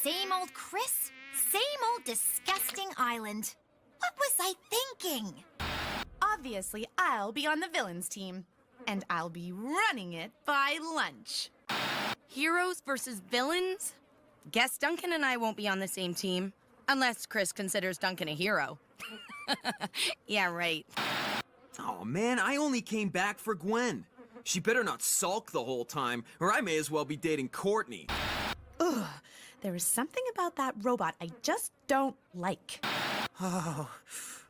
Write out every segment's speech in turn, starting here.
Same old Chris, same old disgusting island. What was I thinking? Obviously, I'll be on the villains team. And I'll be running it by lunch. Heroes versus villains? Guess Duncan and I won't be on the same team. Unless Chris considers Duncan a hero. Yeah, right. Oh man, I only came back for Gwen. She better not sulk the whole time, or I may as well be dating Courtney. Ugh, there is something about that robot I just don't like. Oh,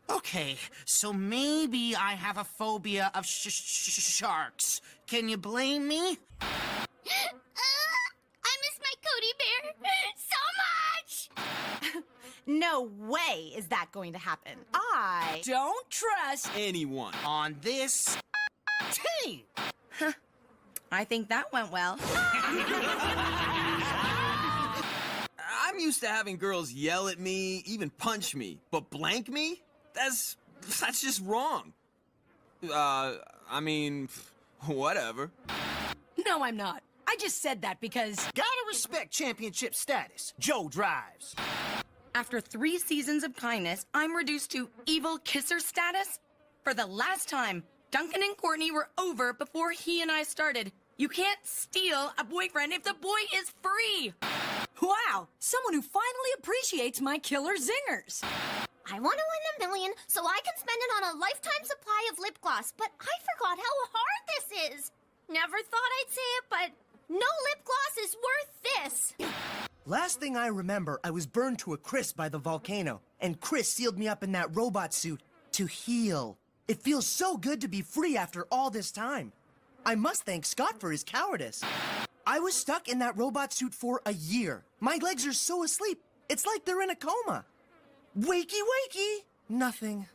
okay, so maybe I have a phobia of sharks. Can you blame me? I miss my Cody Bear so much! No way is that going to happen. Don't trust Anyone. on this team. I think that went well. I'm used to having girls yell at me, even punch me, but blank me? That's just wrong. I mean, whatever. No, I'm not. I just said that because... Gotta respect championship status. Joe drives. After 3 seasons of kindness, I'm reduced to evil kisser status? For the last time, Duncan and Courtney were over before he and I started. You can't steal a boyfriend if the boy is free! Wow, someone who finally appreciates my killer zingers. I want to win $1 million so I can spend it on a lifetime supply of lip gloss, but I forgot how hard this is. Never thought I'd say it, but no lip gloss is worth this. Last thing I remember, I was burned to a crisp by the volcano, and Chris sealed me up in that robot suit to heal. It feels so good to be free after all this time. I must thank Scott for his cowardice. I was stuck in that robot suit for a year. My legs are so asleep, it's like they're in a coma. Wakey, wakey, nothing.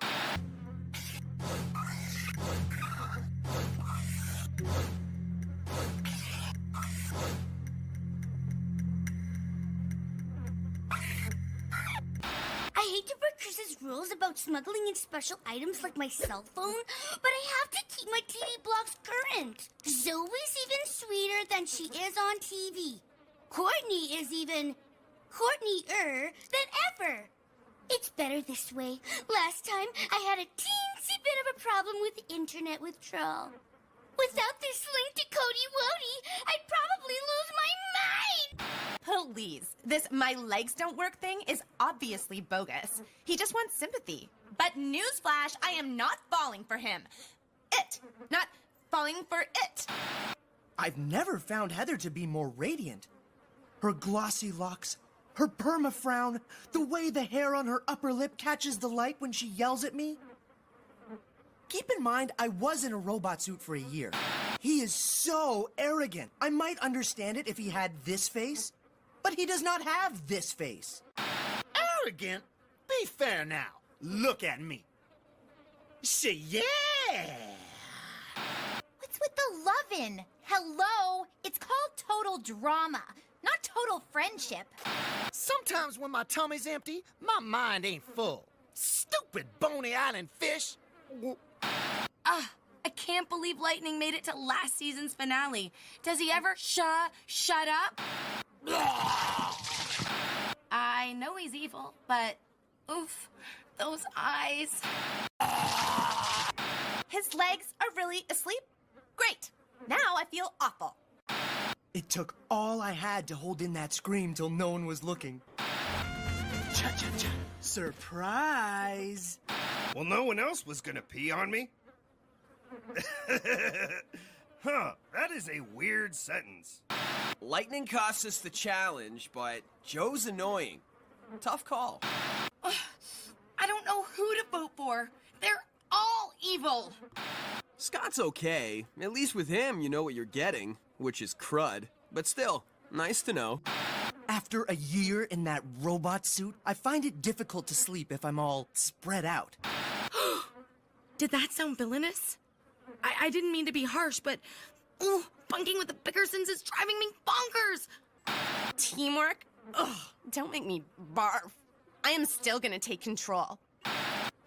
I hate to break Chris's rules about smuggling in special items like my cell phone, but I have to keep my TV blocks current. Zoe's even sweeter than she is on TV. Courtney is even Courtney-er than ever. It's better this way. Last time, I had a teensy bit of a problem with internet withdrawal. Without this link to Cody Wody, I'd probably lose my mind! Please, this my legs don't work thing is obviously bogus. He just wants sympathy. But newsflash, I am not falling for him. Not falling for it. I've never found Heather to be more radiant. Her glossy locks, her perma-frown, the way the hair on her upper lip catches the light when she yells at me. Keep in mind, I was in a robot suit for a year. He is so arrogant. I might understand it if he had this face, but he does not have this face. Arrogant? Be fair now. Look at me. Say yeah. What's with the lovin'? Hello? It's called total drama, not total friendship. Sometimes when my tummy's empty, my mind ain't full. Stupid Boney Island fish. I can't believe Lightning made it to last season's finale. Does he ever shut up? I know he's evil, but oof, those eyes. His legs are really asleep? Great. Now I feel awful. It took all I had to hold in that scream till no one was looking. Cha-cha-cha. Surprise! Well, no one else was gonna pee on me. Huh, that is a weird sentence. Lightning cost us the challenge, but Joe's annoying. Tough call. I don't know who to vote for. They're all evil. Scott's okay. At least with him, you know what you're getting, which is crud. But still, nice to know. After a year in that robot suit, I find it difficult to sleep if I'm all spread out. Did that sound villainous? I didn't mean to be harsh, but ooh, bunking with the Bickersons is driving me bonkers. Teamwork? Ugh, don't make me barf. I am still gonna take control.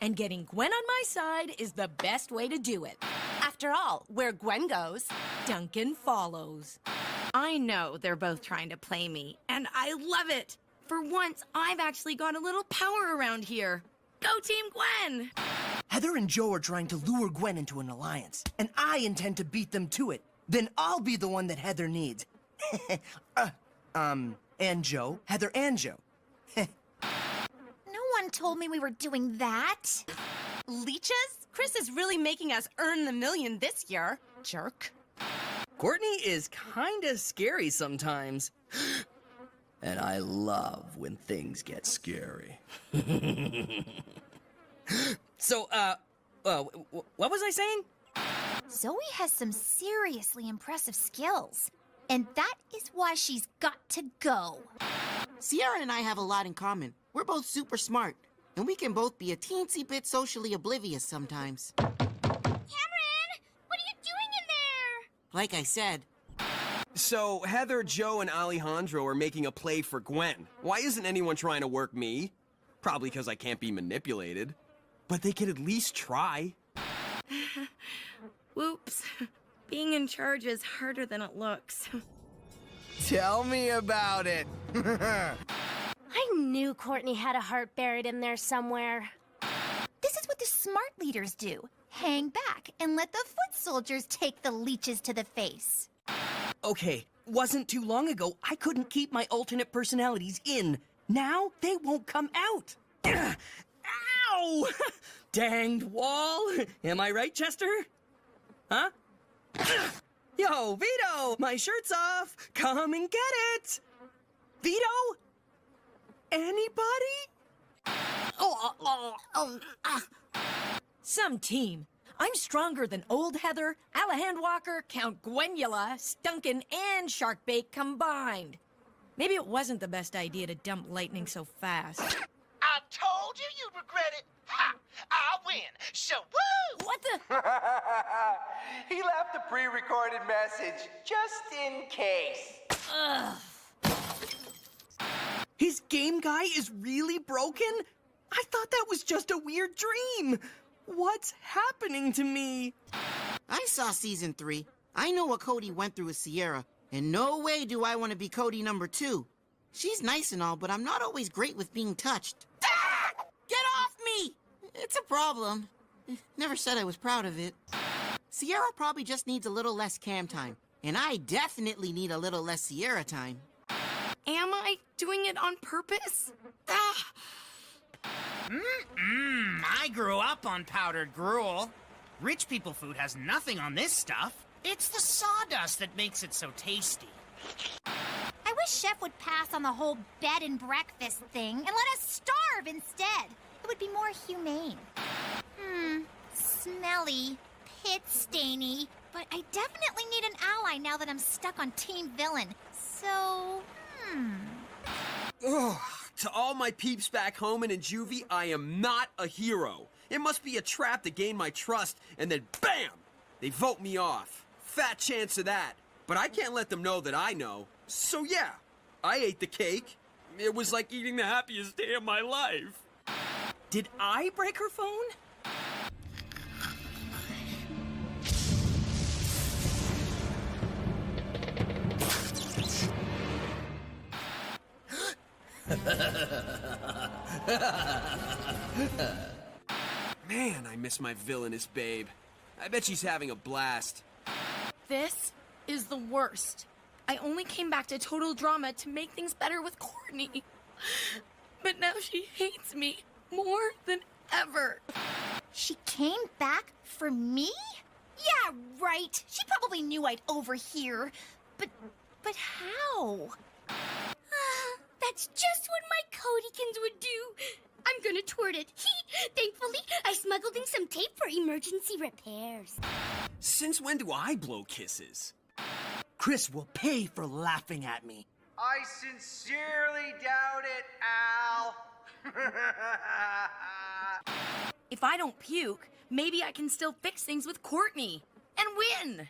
And getting Gwen on my side is the best way to do it. After all, where Gwen goes, Duncan follows. I know they're both trying to play me, and I love it. For once, I've actually got a little power around here. Go Team Gwen! Heather and Joe are trying to lure Gwen into an alliance, and I intend to beat them to it. Then I'll be the one that Heather needs. And Joe. Heather and Joe. No one told me we were doing that. Leeches? Chris is really making us earn the million this year. Jerk. Courtney is kinda scary sometimes. And I love when things get scary. So, what was I saying? Zoe has some seriously impressive skills. And that is why she's got to go. Sierra and I have a lot in common. We're both super smart, and we can both be a teensy bit socially oblivious sometimes. Cameron! What are you doing in there? Like I said, So, Heather, Joe, and Alejandro are making a play for Gwen. Why isn't anyone trying to work me? Probably because I can't be manipulated. But they could at least try. Whoops. Being in charge is harder than it looks. Tell me about it. I knew Courtney had a heart buried in there somewhere. This is what the smart leaders do. Hang back and let the foot soldiers take the leeches to the face. Okay, wasn't too long ago I couldn't keep my alternate personalities in. Now they won't come out. Ow! Danged wall. Am I right, Chester? Huh? Yo, Vito! My shirt's off! Come and get it! Vito? Anybody? Some team. I'm stronger than old Heather, Alejandro Walker, Count Gwenula, Stunkin, and Sharkbait combined. Maybe it wasn't the best idea to dump lightning so fast. I told you you'd regret it. Ha! I win. So woo! What the? He left a pre-recorded message, just in case. His game guy is really broken? I thought that was just a weird dream. What's happening to me? I saw season 3. I know what Cody went through with Sierra, and no way do I want to be Cody number 2. She's nice and all, but I'm not always great with being touched. Ah! Get off me! It's a problem. Never said I was proud of it. Sierra probably just needs a little less Cam time, and I definitely need a little less Sierra time. Am I doing it on purpose? Ah! I grew up on powdered gruel. Rich people food has nothing on this stuff. It's the sawdust that makes it so tasty. I wish Chef would pass on the whole bed and breakfast thing and let us starve instead. It would be more humane. Smelly, pit-stainy, but I definitely need an ally now that I'm stuck on Team Villain. So, Ugh. To all my peeps back home and in juvie, I am not a hero. It must be a trap to gain my trust, and then BAM! They vote me off. Fat chance of that. But I can't let them know that I know. So yeah, I ate the cake. It was like eating the happiest day of my life. Did I break her phone? Man, I miss my villainous babe. I bet she's having a blast. This is the worst. I only came back to Total Drama to make things better with Courtney. But now she hates me more than ever. she came back for me? Yeah, right. She probably knew I'd overhear. But how? That's just what my Codykins would do. I'm gonna toward it. Thankfully, I smuggled in some tape for emergency repairs. Since when do I blow kisses? Chris will pay for laughing at me. I sincerely doubt it, Al. If I don't puke, maybe I can still fix things with Courtney and win.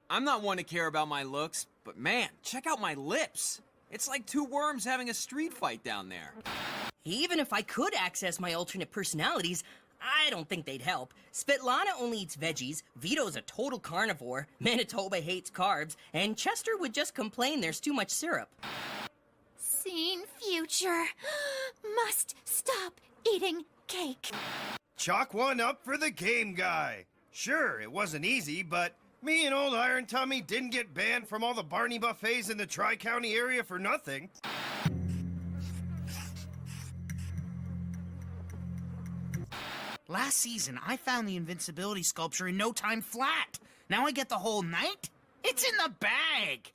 I'm not one to care about my looks, but man, check out my lips. It's like two worms having a street fight down there. Even if I could access my alternate personalities, I don't think they'd help. Svetlana only eats veggies, Vito's a total carnivore, Manitoba hates carbs, and Chester would just complain there's too much syrup. Seen future? teacher must stop eating cake. Chalk one up for the game guy. Sure, it wasn't easy, but me and old Iron Tummy didn't get banned from all the Barney buffets in the Tri-County area for nothing. Last season, I found the invincibility sculpture in no time flat. Now I get the whole night? It's in the bag!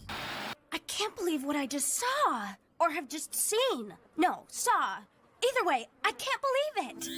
I can't believe what I just saw. Or have just seen. No, saw. Either way, I can't believe it.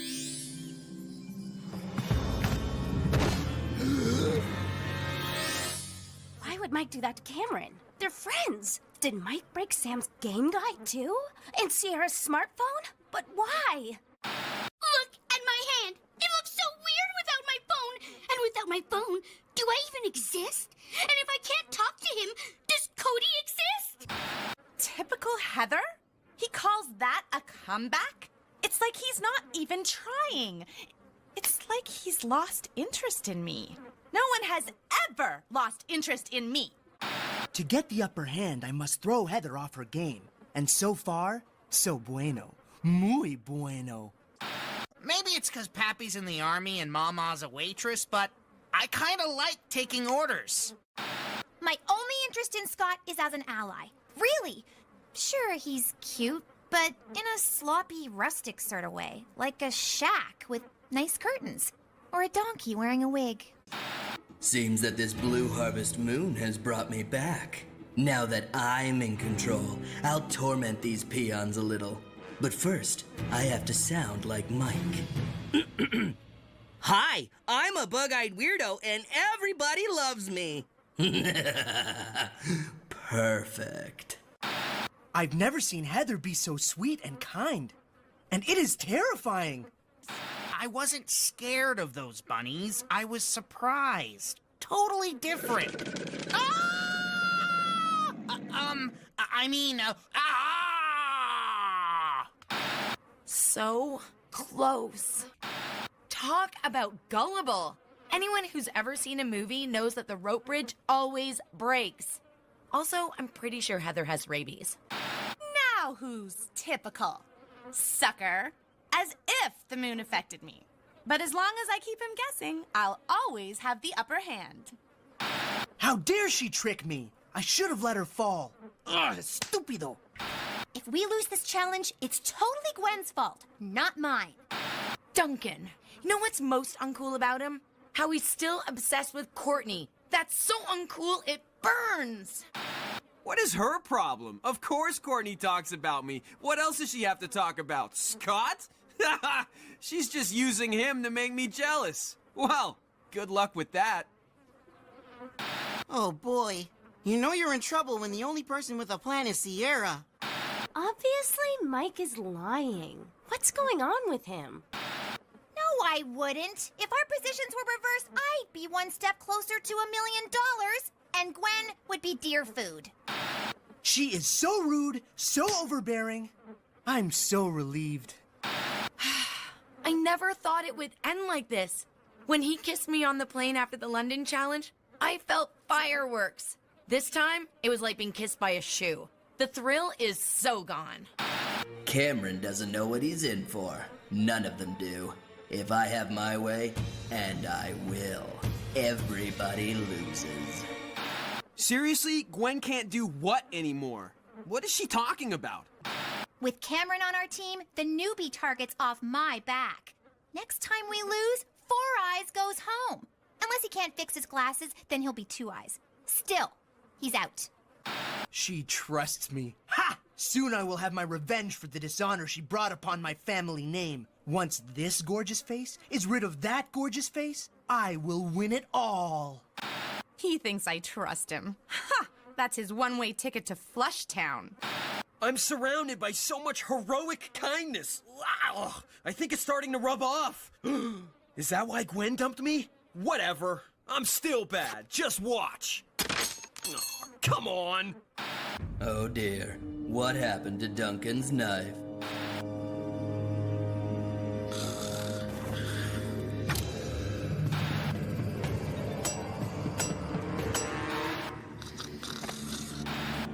Why would Mike do that to Cameron? They're friends. Did Mike break Sam's game guide too? And Sierra's smartphone? But why? Look at my hand. It looks so weird without my phone. And without my phone, do I even exist? And if I can't talk to him, does Cody exist? Typical Heather? He calls that a comeback? It's like he's not even trying. It's like he's lost interest in me. No one has ever lost interest in me. To get the upper hand, I must throw Heather off her game. And so far, so bueno. Muy bueno. Maybe it's because Pappy's in the army and Mama's a waitress, but I kind of like taking orders. My only interest in Scott is as an ally. Really. Sure, he's cute, but in a sloppy, rustic sort of way. Like a shack with nice curtains. Or a donkey wearing a wig. Seems that this blue harvest moon has brought me back. Now that I'm in control, I'll torment these peons a little. But first, I have to sound like Mike. Hi, I'm a bug-eyed weirdo and everybody loves me. Perfect. I've never seen Heather be so sweet and kind. And it is terrifying. I wasn't scared of those bunnies. I was surprised. Totally different. Ah! So close. Talk about gullible. Anyone who's ever seen a movie knows that the rope bridge always breaks. Also, I'm pretty sure Heather has rabies. Now who's typical? Sucker. As if the moon affected me. But as long as I keep him guessing, I'll always have the upper hand. How dare she trick me? I should have let her fall. Ugh, stupido. If we lose this challenge, it's totally Gwen's fault, not mine. Duncan. You know what's most uncool about him? How he's still obsessed with Courtney. That's so uncool, it burns. What is her problem? Of course Courtney talks about me. What else does she have to talk about? Scott? She's just using him to make me jealous. Well, good luck with that. Oh boy. You know you're in trouble when the only person with a plan is Sierra. Obviously, Mike is lying. What's going on with him? No, I wouldn't. If our positions were reversed, I'd be one step closer to $1 million, and Gwen would be deer food. She is so rude, so overbearing. I'm so relieved. I never thought it would end like this. When he kissed me on the plane after the London challenge, I felt fireworks. This time, it was like being kissed by a shoe. The thrill is so gone. Cameron doesn't know what he's in for. None of them do. If I have my way, and I will, everybody loses. Seriously, Gwen can't do what anymore? What is she talking about? With Cameron on our team, the newbie target's off my back. Next time we lose, 4 Eyes goes home. Unless he can't fix his glasses, then he'll be 2 Eyes. Still, he's out. She trusts me. Ha! Soon I will have my revenge for the dishonor she brought upon my family name. Once this gorgeous face is rid of that gorgeous face, I will win it all. He thinks I trust him. Ha! That's his one-way ticket to Flushtown. I'm surrounded by so much heroic kindness. Wow! I think it's starting to rub off. Is that why Gwen dumped me? Whatever. I'm still bad. Just watch. Oh, come on. Oh dear, what happened to Duncan's knife?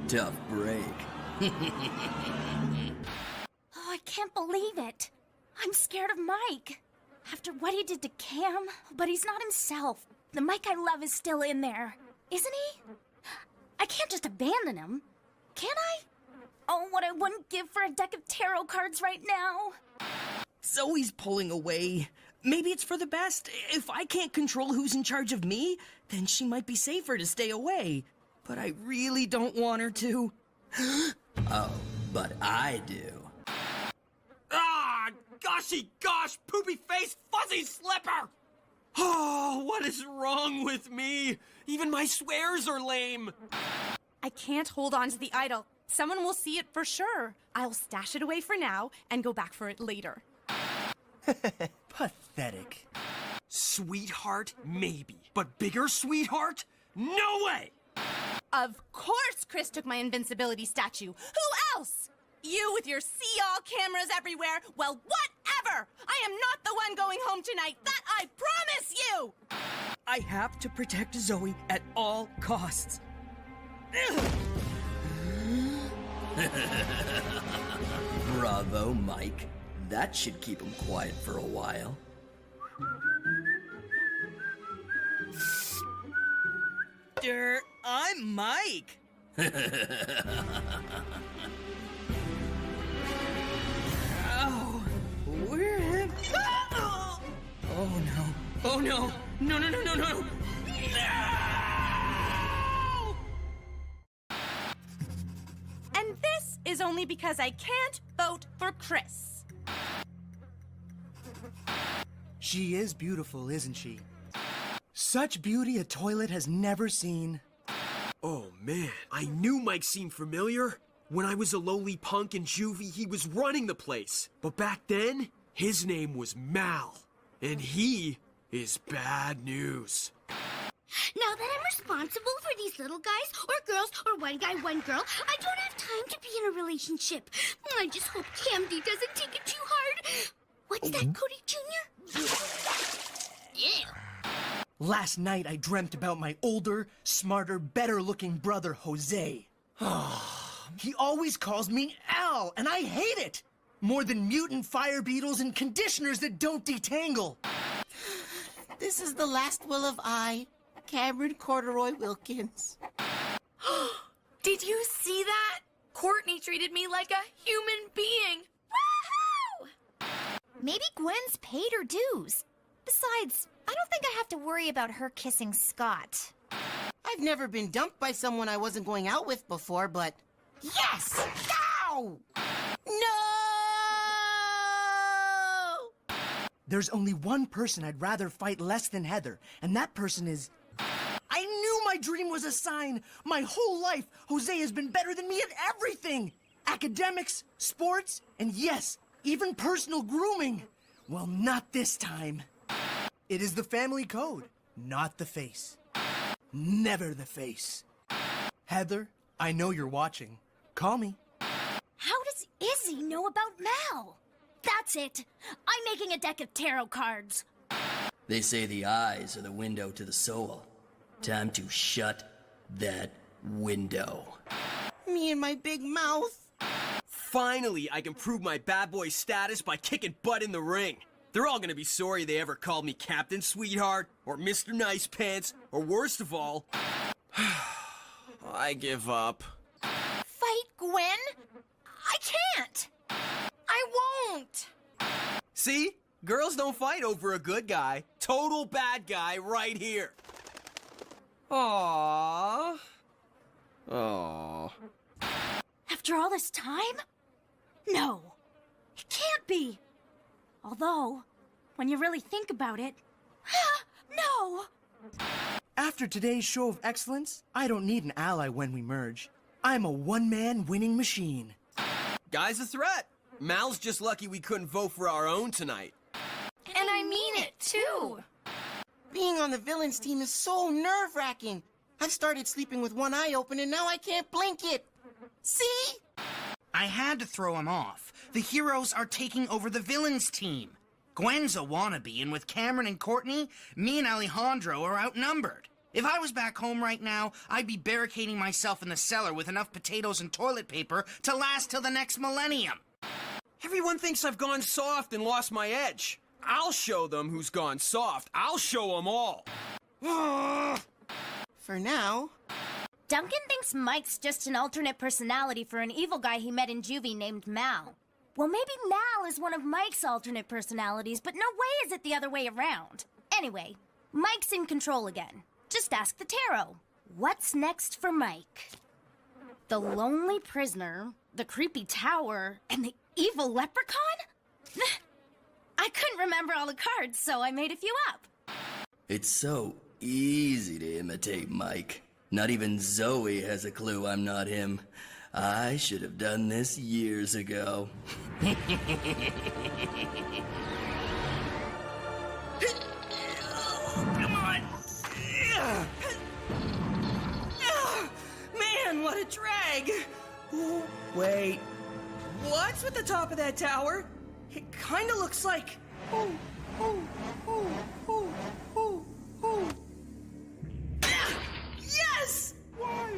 Tough break. can't believe it. I'm scared of Mike. After what he did to Cam, but he's not himself. The Mike I love is still in there, isn't he? I can't just abandon him, can I? Oh, what I wouldn't give for a deck of tarot cards right now. Zoe's pulling away. Maybe it's for the best. If I can't control who's in charge of me, then she might be safer to stay away. But I really don't want her to. Oh, but I do. Ah, goshy gosh, poopy face, fuzzy slipper! Oh, what is wrong with me? Even my swears are lame. I can't hold on to the idol. Someone will see it for sure. I'll stash it away for now and go back for it later. Pathetic. Sweetheart, maybe. But bigger sweetheart? No way! Of course Chris took my invincibility statue. Who else? You with your see-all cameras everywhere? Well, whatever! I am not the one going home tonight. That I promise you! I have to protect Zoe at all costs. Bravo, Mike. That should keep him quiet for a while. I'm Mike. Oh, where have... Oh no. Oh no. No, no, no, no, no. No! And this is only because I can't vote for Chris. She is beautiful, isn't she? Such beauty a toilet has never seen. Oh man, I knew Mike seemed familiar. When I was a lowly punk in juvie, he was running the place. But back then, his name was Mal. And he is bad news. Now that I'm responsible for these little guys, or girls, or one guy, one girl, I don't have time to be in a relationship. I just hope Camdy doesn't take it too hard. What's that, Cody Jr.? Yeah. Last night I dreamt about my older, smarter, better-looking brother, Jose. He always calls me Al, and I hate it! More than mutant fire beetles and conditioners that don't detangle. This is the last will of I, Cameron Corduroy Wilkins. Did you see that? Courtney treated me like a human being. Woohoo! Maybe Gwen's paid her dues. Besides, I don't think I have to worry about her kissing Scott. I've never been dumped by someone I wasn't going out with before, but... Yes! Ow! No! There's only one person I'd rather fight less than Heather, and that person is... I knew my dream was a sign! My whole life, Jose has been better than me at everything! Academics, sports, and yes, even personal grooming! Well, not this time. It is the family code, not the face. Never the face. Heather, I know you're watching. Call me. How does Izzy know about Mal? That's it. I'm making a deck of tarot cards. They say the eyes are the window to the soul. Time to shut that window. Me and my big mouth. Finally, I can prove my bad boy status by kicking butt in the ring. They're all gonna be sorry they ever called me Captain Sweetheart, or Mr. Nice Pants, or worst of all... I give up. Fight Gwen? I can't! I won't! See? Girls don't fight over a good guy. Total bad guy right here. Aww. Aww. After all this time? No. It can't be. Although, when you really think about it, no! After today's show of excellence, I don't need an ally when we merge. I'm a one-man winning machine. Guy's a threat. Mal's just lucky we couldn't vote for our own tonight. And I mean it, too. Being on the villains team is so nerve-wracking. I've started sleeping with one eye open and now I can't blink it. See? I had to throw him off. The heroes are taking over the villains team. Gwen's a wannabe, and with Cameron and Courtney, me and Alejandro are outnumbered. If I was back home right now, I'd be barricading myself in the cellar with enough potatoes and toilet paper to last till the next millennium. Everyone thinks I've gone soft and lost my edge. I'll show them who's gone soft. I'll show them all. For now. Duncan thinks Mike's just an alternate personality for an evil guy he met in juvie named Mal. Well, maybe Mal is one of Mike's alternate personalities, but no way is it the other way around. Anyway, Mike's in control again. Just ask the tarot. What's next for Mike? The lonely prisoner, the creepy tower, and the evil leprechaun? I couldn't remember all the cards, so I made a few up. It's so easy to imitate Mike. Not even Zoe has a clue I'm not him. I should have done this years ago. Come on! Man, what a drag! Oh, wait. What's with the top of that tower? It kinda looks like... Yes! Why?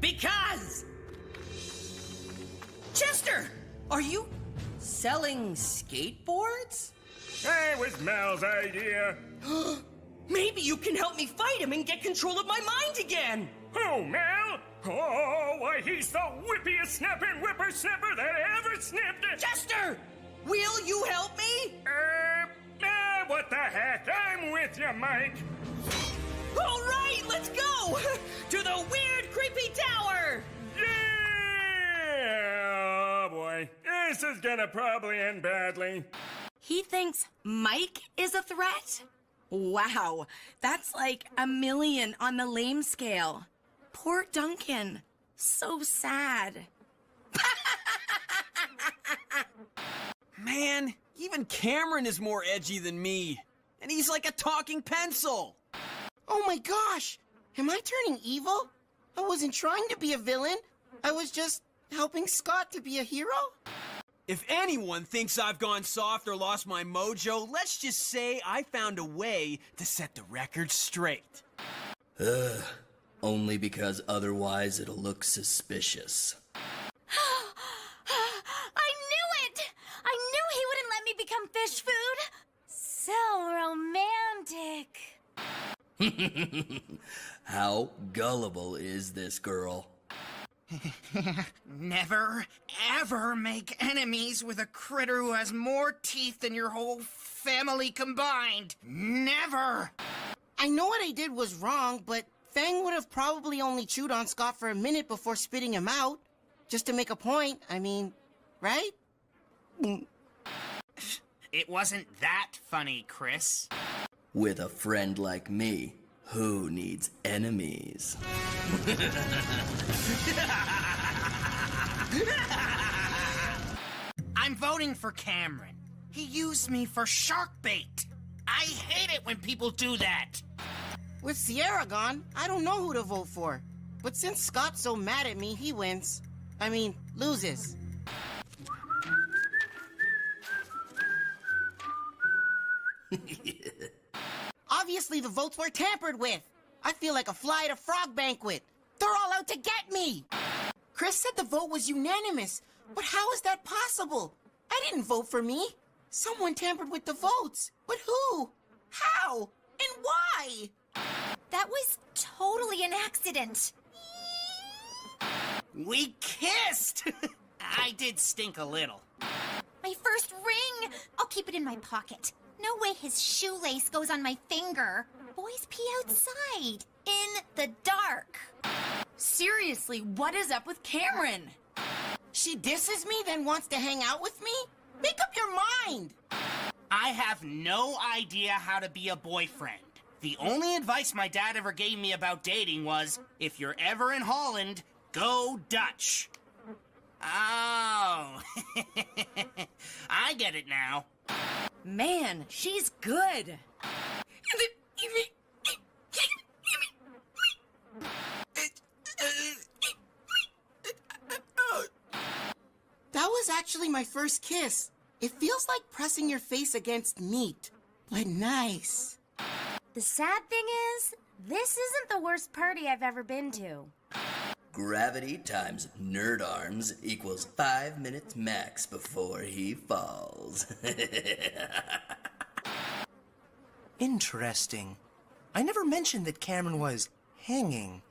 Because! Chester! Are you selling skateboards? That was Mal's idea. Maybe you can help me fight him and get control of my mind again! Who, Mal? Oh, why, he's the whippiest snapping whippersnapper that ever snipped it! Chester! Will you help me? What the heck? I'm with you, Mike. All right, let's go! To the weird, creepy tower! Yeah! Oh, boy. This is gonna probably end badly. He thinks Mike is a threat? Wow, that's like a million on the lame scale. Poor Duncan. So sad. Man, even Cameron is more edgy than me. And he's like a talking pencil. Oh my gosh! Am I turning evil? I wasn't trying to be a villain. I was just helping Scott to be a hero? If anyone thinks I've gone soft or lost my mojo, let's just say I found a way to set the record straight. Only because otherwise it'll look suspicious. I knew it! I knew he wouldn't let me become fish food! So romantic. How gullible is this girl? Never, ever make enemies with a critter who has more teeth than your whole family combined. Never! I know what I did was wrong, but Fang would have probably only chewed on Scott for a minute before spitting him out. Just to make a point, I mean, right? It wasn't that funny, Chris. With a friend like me, who needs enemies? I'm voting for Cameron. He used me for shark bait. I hate it when people do that. With Sierra gone, I don't know who to vote for. But since Scott's so mad at me, he wins. I mean, loses. Obviously, the votes were tampered with. I feel like a fly at a frog banquet. They're all out to get me. Chris said the vote was unanimous, but how is that possible? I didn't vote for me. Someone tampered with the votes. But who? How? And why? That was totally an accident. We kissed! I did stink a little. My first ring! I'll keep it in my pocket. No way his shoelace goes on my finger. Boys pee outside, in the dark. Seriously, what is up with Cameron? She disses me, then wants to hang out with me? Make up your mind! I have no idea how to be a boyfriend. The only advice my dad ever gave me about dating was, if you're ever in Holland, go Dutch. Oh. I get it now. Man, she's good. That was actually my first kiss. It feels like pressing your face against meat, but nice. The sad thing is, this isn't the worst party I've ever been to. Gravity times nerd arms equals 5 minutes max before he falls. Interesting. I never mentioned that Cameron was hanging.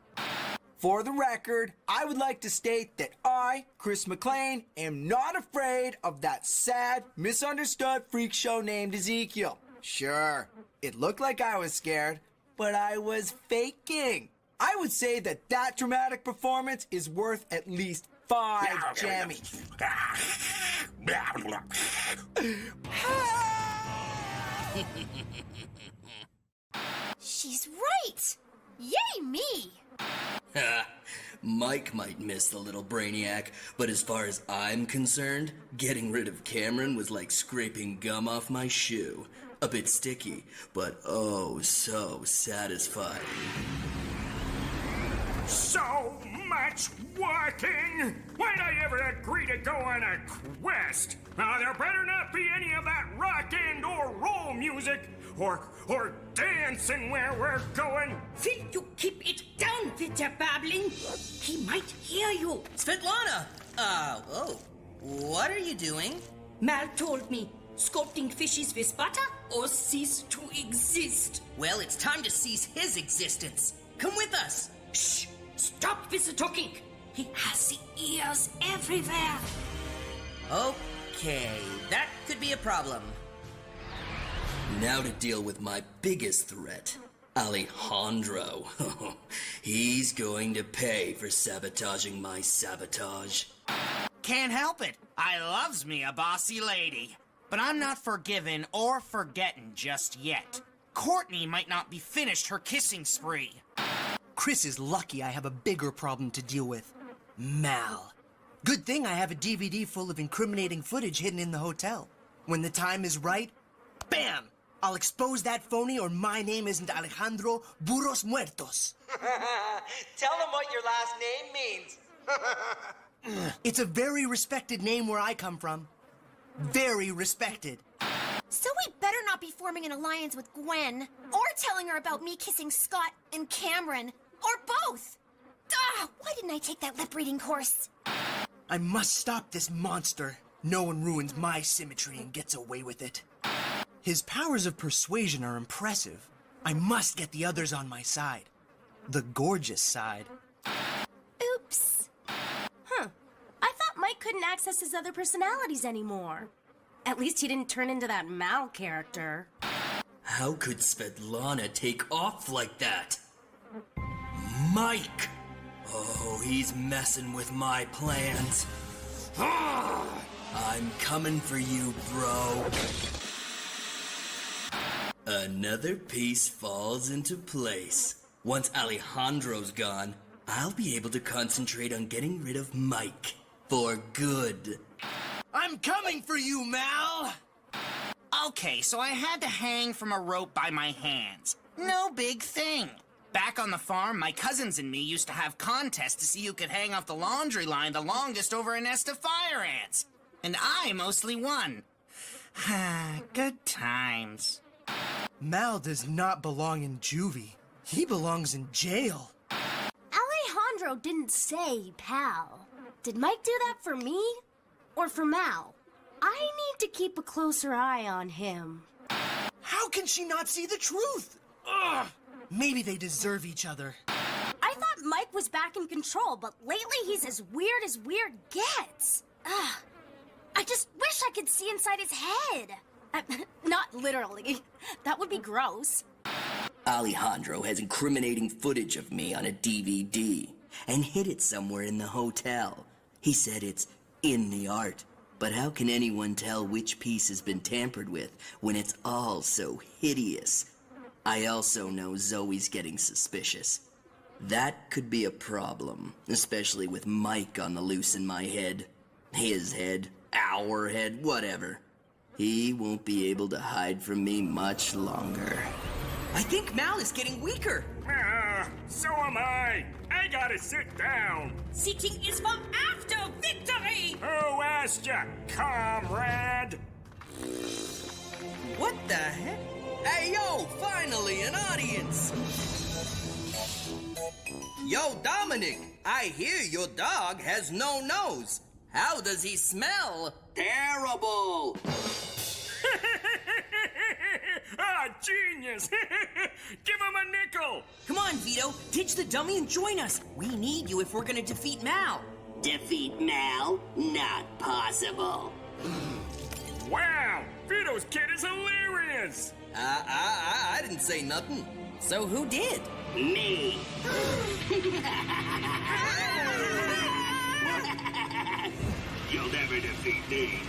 For the record, I would like to state that I, Chris McLean, am not afraid of that sad, misunderstood freak show named Ezekiel. Sure, it looked like I was scared, but I was faking. I would say that that dramatic performance is worth at least 5 jammies. She's right! Yay me! Mike might miss the little brainiac, but as far as I'm concerned, getting rid of Cameron was like scraping gum off my shoe. A bit sticky, but oh so satisfying. So much walking! Why'd I ever agree to go on a quest? Now, there better not be any of that rock and or roll music or dancing where we're going. Will you keep it down with your babbling? He might hear you. Svetlana! What are you doing? Mal told me, sculpting fishes with butter or cease to exist. Well, it's time to cease his existence. Come with us. Shh! Stop with the talking. He has the ears everywhere. Okay, that could be a problem. Now to deal with my biggest threat, Alejandro. He's going to pay for sabotaging my sabotage. Can't help it. I loves me a bossy lady. But I'm not forgiven or forgetting just yet. Courtney might not be finished her kissing spree. Chris is lucky I have a bigger problem to deal with. Mal. Good thing I have a DVD full of incriminating footage hidden in the hotel. When the time is right, bam! I'll expose that phony or my name isn't Alejandro Burros Muertos. Tell them what your last name means. It's a very respected name where I come from. Very respected. So we better not be forming an alliance with Gwen, or telling her about me kissing Scott and Cameron, or both. Why didn't I take that lip-reading course? I must stop this monster. No one ruins my symmetry and gets away with it. His powers of persuasion are impressive. I must get the others on my side. The gorgeous side. Oops. Huh. I thought Mike couldn't access his other personalities anymore. At least he didn't turn into that Mal character. How could Svetlana take off like that? Mike! Oh, he's messing with my plans. I'm coming for you, bro. Another piece falls into place. Once Alejandro's gone, I'll be able to concentrate on getting rid of Mike. For good. I'm coming for you, Mal! Okay, so I had to hang from a rope by my hands. No big thing. Back on the farm, my cousins and me used to have contests to see who could hang off the laundry line the longest over a nest of fire ants. And I mostly won. Good times. Mal does not belong in juvie. He belongs in jail. Alejandro didn't say pal. Did Mike do that for me? Or for Mal? I need to keep a closer eye on him. How can she not see the truth? Ugh! Maybe they deserve each other. I thought Mike was back in control, but lately he's as weird gets. I just wish I could see inside his head. Not literally. That would be gross. Alejandro has incriminating footage of me on a DVD and hid it somewhere in the hotel. He said it's in the art. But how can anyone tell which piece has been tampered with when it's all so hideous? I also know Zoe's getting suspicious. That could be a problem, especially with Mike on the loose in my head. His head, our head, whatever. He won't be able to hide from me much longer. I think Mal is getting weaker. So am I. I gotta sit down. Sitting is for after victory! Who asked you, comrade? What the heck? Hey, yo, finally an audience! Yo, Dominic, I hear your dog has no nose. How does he smell? Terrible. Ah, genius! Give him a nickel! Come on, Vito, ditch the dummy and join us. We need you if we're gonna defeat Mal. Defeat Mal? Not possible. Wow! Vito's kid is hilarious! I didn't say nothing. So who did? Me. You'll never defeat me.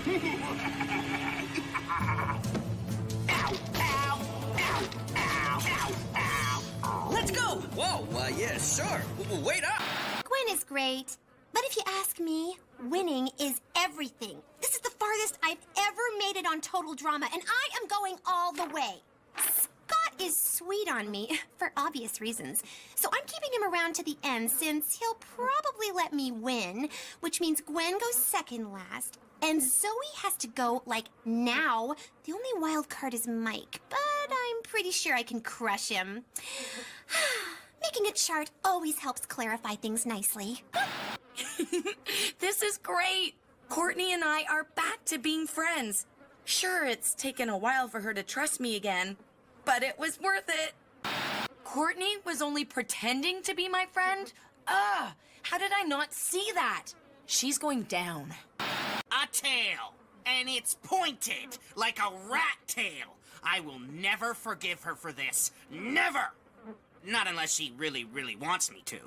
Let's go! Whoa, yeah, sure. Wait up! Gwen is great. But if you ask me, winning is everything. This is the farthest I've ever made it on Total Drama, and I am going all the way. Scott is sweet on me, for obvious reasons. So I'm keeping him around to the end since he'll probably let me win, which means Gwen goes second last, and Zoe has to go, like, now. The only wild card is Mike, but I'm pretty sure I can crush him. Making a chart always helps clarify things nicely. This is great. Courtney and I are back to being friends. Sure, it's taken a while for her to trust me again, but it was worth it. Courtney was only pretending to be my friend? Ugh, how did I not see that? She's going down. A tail, and it's pointed like a rat tail. I will never forgive her for this. Never! Not unless she really, really wants me to.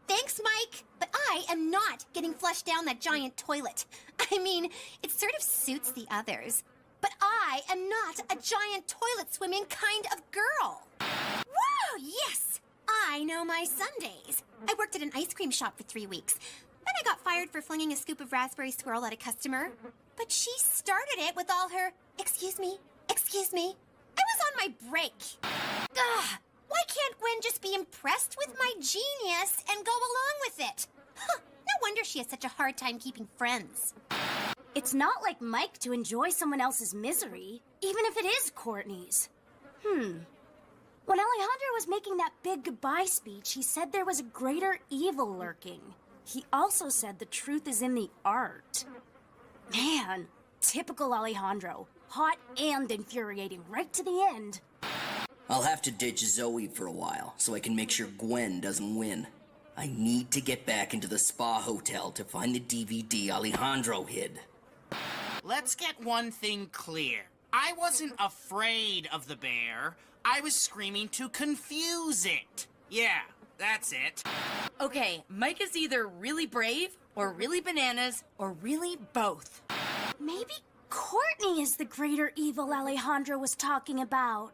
Thanks, Mike, but I am not getting flushed down that giant toilet. I mean, it sort of suits the others. But I am not a giant toilet swimming kind of girl. Woo, yes! I know my Sundays. I worked at an ice cream shop for 3 weeks. Then I got fired for flinging a scoop of raspberry swirl at a customer. But she started it with all her, excuse me, excuse me. I was on my break. Ugh, why can't Gwen just be impressed with my genius and go along with it? Huh, no wonder she has such a hard time keeping friends. It's not like Mike to enjoy someone else's misery, even if it is Courtney's. When Alejandro was making that big goodbye speech, he said there was a greater evil lurking. He also said the truth is in the art. Man, typical Alejandro. Hot and infuriating right to the end. I'll have to ditch Zoe for a while so I can make sure Gwen doesn't win. I need to get back into the spa hotel to find the DVD Alejandro hid. Let's get one thing clear. I wasn't afraid of the bear. I was screaming to confuse it. Yeah, that's it. Okay, Mike is either really brave, or really bananas, or really both. Maybe Courtney is the greater evil Alejandro was talking about.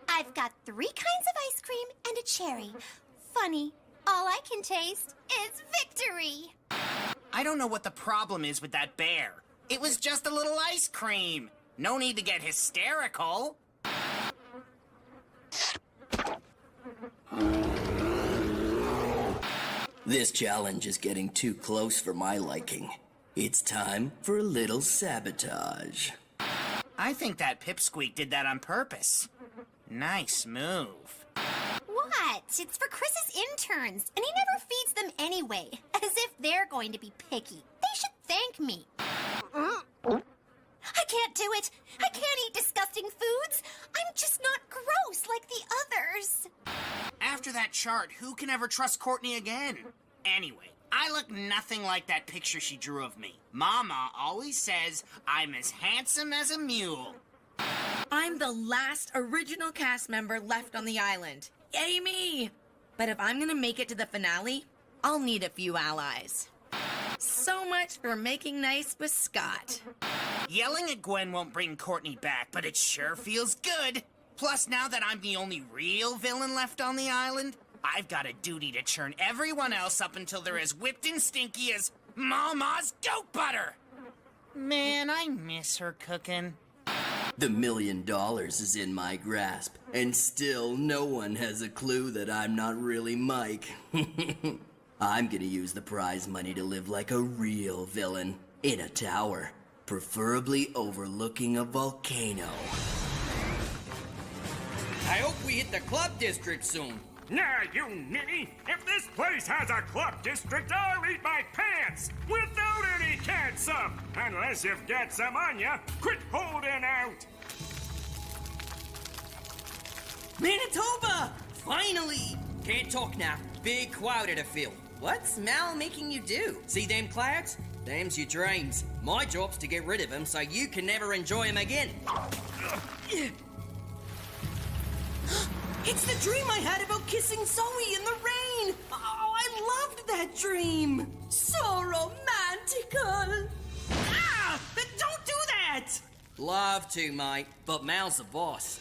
I've got 3 kinds of ice cream and a cherry. Funny, all I can taste is victory. I don't know what the problem is with that bear. It was just a little ice cream. No need to get hysterical. This challenge is getting too close for my liking. It's time for a little sabotage. I think that pipsqueak did that on purpose. Nice move. What? It's for Chris's interns, and he never feeds them anyway, as if they're going to be picky. They should thank me. I can't do it. I can't eat disgusting foods. I'm just not gross like the others. After that chart, who can ever trust Courtney again? Anyway, I look nothing like that picture she drew of me. Mama always says I'm as handsome as a mule. I'm the last original cast member left on the island. Yay me! But if I'm gonna make it to the finale, I'll need a few allies. So much for making nice with Scott. Yelling at Gwen won't bring Courtney back, but it sure feels good. Plus, now that I'm the only real villain left on the island, I've got a duty to churn everyone else up until they're as whipped and stinky as Mama's goat butter. Man, I miss her cooking. The $1 million is in my grasp, and still no one has a clue that I'm not really Mike. I'm gonna use the prize money to live like a real villain in a tower, preferably overlooking a volcano. I hope we hit the club district soon. Nah, you ninny! If this place has a club district, I'll eat my pants without any catsup! Unless you've got some on ya. Quit holding out! Manitoba! Finally! Can't talk now. Big crowd to fill. What's Mal making you do? See them clouds? Them's your dreams. My job's to get rid of them so you can never enjoy them again. It's the dream I had about kissing Zoe in the rain! Oh, I loved that dream! So romantical! Ah! Don't do that! Love to, mate, but Mal's the boss.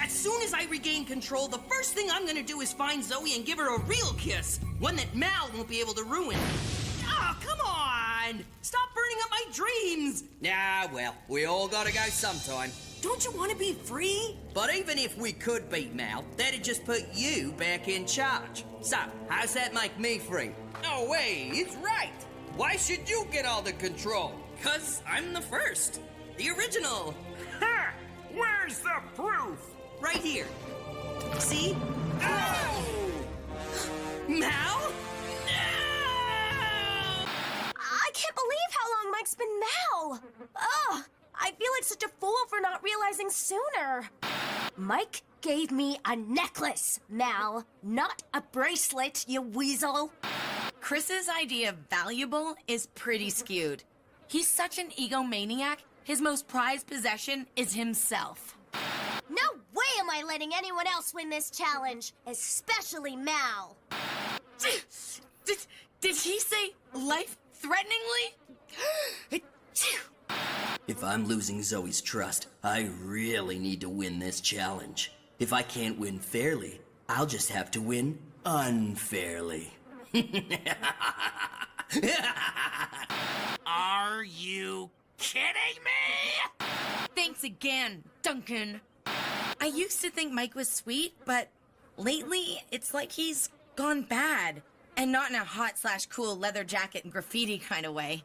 As soon as I regain control, the first thing I'm gonna do is find Zoe and give her a real kiss. One that Mal won't be able to ruin. Ah, come on! Stop burning up my dreams! Ah, well, we all gotta go sometime. Don't you want to be free? But even if we could beat Mal, that'd just put you back in charge. So, how's that make me free? No way, he's right. Why should you get all the control? 'Cause I'm the first. The original. Ha! Where's the proof? Right here. See? Oh! Mal? I can't believe how long Mike's been Mal. Ugh, I feel like such a fool for not realizing sooner. Mike gave me a necklace, Mal, not a bracelet, you weasel. Chris's idea of valuable is pretty skewed. He's such an egomaniac, his most prized possession is himself. No way am I letting anyone else win this challenge, especially Mal. Did he say life-threateningly? If I'm losing Zoe's trust, I really need to win this challenge. If I can't win fairly, I'll just have to win unfairly. Are you kidding me? Thanks again, Duncan. I used to think Mike was sweet, but lately it's like he's gone bad. And not in a hot/cool leather jacket and graffiti kind of way.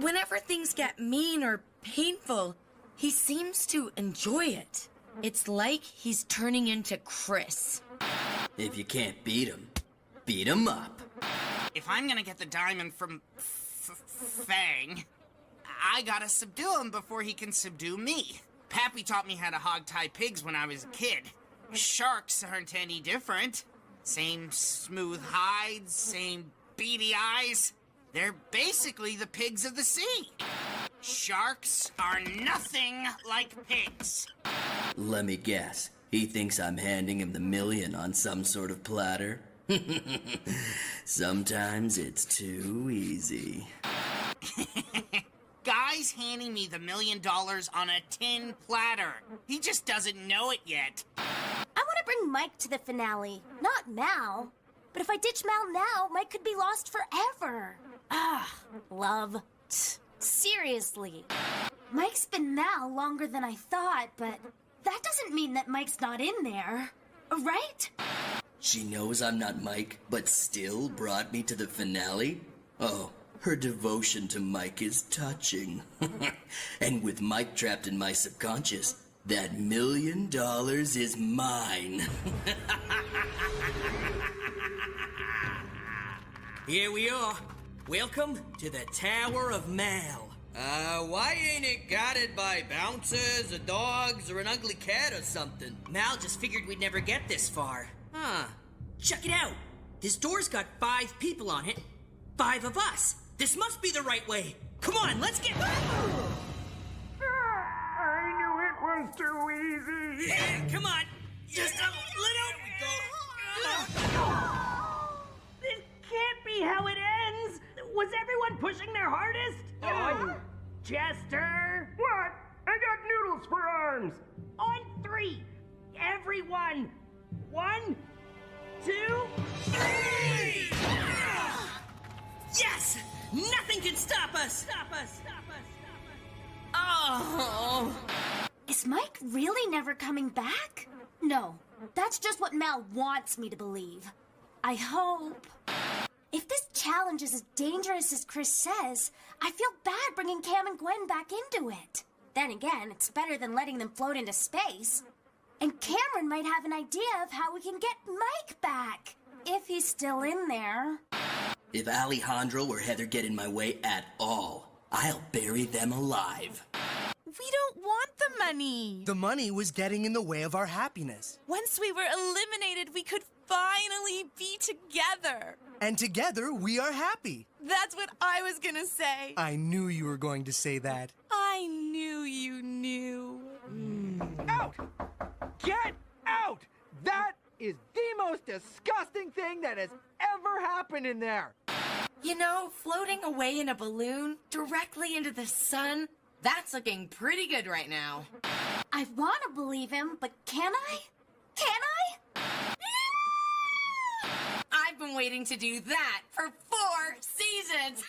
Whenever things get mean or painful, he seems to enjoy it. It's like he's turning into Chris. If you can't beat him up. If I'm gonna get the diamond from Fang, I gotta subdue him before he can subdue me. Pappy taught me how to hog-tie pigs when I was a kid. Sharks aren't any different. Same smooth hides, same beady eyes. They're basically the pigs of the sea. Sharks are nothing like pigs. Let me guess. He thinks I'm handing him the million on some sort of platter. Sometimes it's too easy. Guy's handing me the $1 million on a tin platter. He just doesn't know it yet. I want to bring Mike to the finale, not Mal. But if I ditch Mal now, Mike could be lost forever. Ah, love. Seriously. Mike's been Mal longer than I thought, but that doesn't mean that Mike's not in there. Right? She knows I'm not Mike, but still brought me to the finale? Oh, her devotion to Mike is touching. And with Mike trapped in my subconscious, that $1 million is mine. Here we are. Welcome to the Tower of Mal. Why ain't it guarded by bouncers or dogs or an ugly cat or something? Mal just figured we'd never get this far. Huh. Check it out. This door's got 5 people on it. 5 of us. This must be the right way. Come on, let's get... I knew it was too easy. Come on. Just a little... This can't be how it ends. Was everyone pushing their hardest? Chester? What? I got noodles for arms. On 3. Everyone. 1, 2, 3! Yes! Nothing can stop us! Stop us! Oh! Is Mike really never coming back? No, that's just what Mal wants me to believe. I hope. If this challenge is as dangerous as Chris says, I feel bad bringing Cam and Gwen back into it. Then again, it's better than letting them float into space. And Cameron might have an idea of how we can get Mike back. If he's still in there. If Alejandro or Heather get in my way at all, I'll bury them alive. We don't want the money. The money was getting in the way of our happiness. Once we were eliminated, we could finally be together. And together, we are happy. That's what I was gonna say. I knew you were going to say that. I knew you knew. Out! Get out! That is the most disgusting thing that has ever happened in there. You know, floating away in a balloon directly into the sun, that's looking pretty good right now. I want to believe him, but can I? Can I? I've been waiting to do that for 4 seasons.